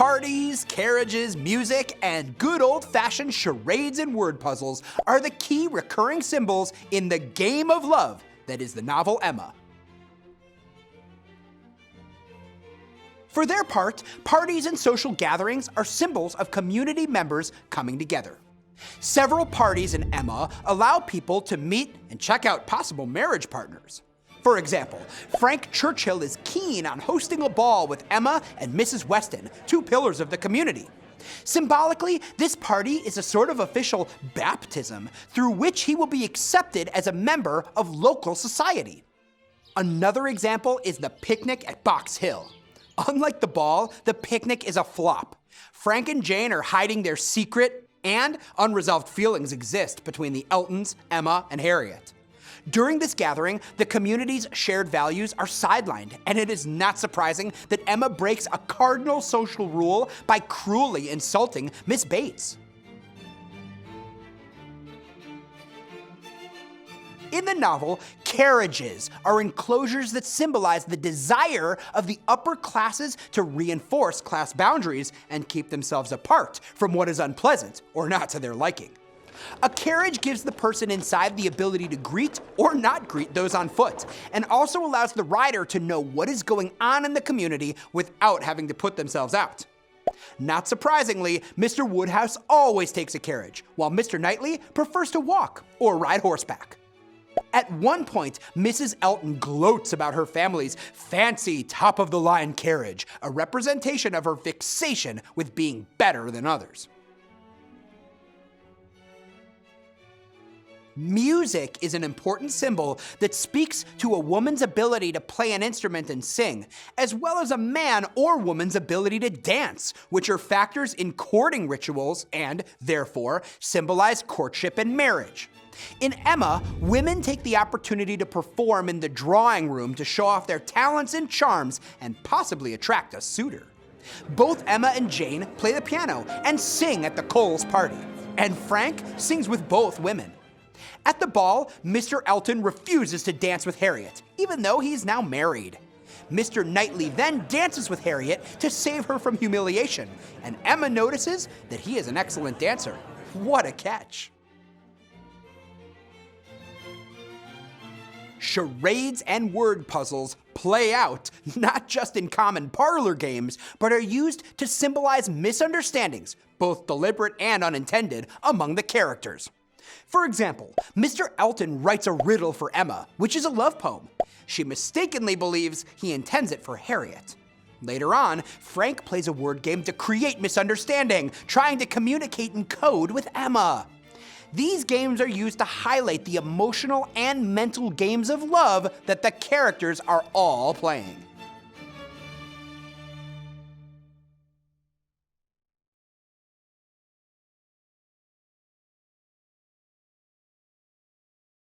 Parties, carriages, music, and good old-fashioned charades and word puzzles are the key recurring symbols in the game of love that is the novel Emma. For their part, parties and social gatherings are symbols of community members coming together. Several parties in Emma allow people to meet and check out possible marriage partners. For example, Frank Churchill is keen on hosting a ball with Emma and Mrs. Weston, two pillars of the community. Symbolically, this party is a sort of official baptism through which he will be accepted as a member of local society. Another example is the picnic at Box Hill. Unlike the ball, the picnic is a flop. Frank and Jane are hiding their secret, and unresolved feelings exist between the Eltons, Emma, and Harriet. During this gathering, the community's shared values are sidelined, and it is not surprising that Emma breaks a cardinal social rule by cruelly insulting Miss Bates. In the novel, carriages are enclosures that symbolize the desire of the upper classes to reinforce class boundaries and keep themselves apart from what is unpleasant or not to their liking. A carriage gives the person inside the ability to greet or not greet those on foot, and also allows the rider to know what is going on in the community without having to put themselves out. Not surprisingly, Mr. Woodhouse always takes a carriage, while Mr. Knightley prefers to walk or ride horseback. At one point, Mrs. Elton gloats about her family's fancy top-of-the-line carriage, a representation of her fixation with being better than others. Music is an important symbol that speaks to a woman's ability to play an instrument and sing, as well as a man or woman's ability to dance, which are factors in courting rituals and, therefore, symbolize courtship and marriage. In Emma, women take the opportunity to perform in the drawing room to show off their talents and charms and possibly attract a suitor. Both Emma and Jane play the piano and sing at the Coles party, and Frank sings with both women. At the ball, Mr. Elton refuses to dance with Harriet, even though he's now married. Mr. Knightley then dances with Harriet to save her from humiliation, and Emma notices that he is an excellent dancer. What a catch! Charades and word puzzles play out not just in common parlor games, but are used to symbolize misunderstandings, both deliberate and unintended, among the characters. For example, Mr. Elton writes a riddle for Emma, which is a love poem. She mistakenly believes he intends it for Harriet. Later on, Frank plays a word game to create misunderstanding, trying to communicate in code with Emma. These games are used to highlight the emotional and mental games of love that the characters are all playing.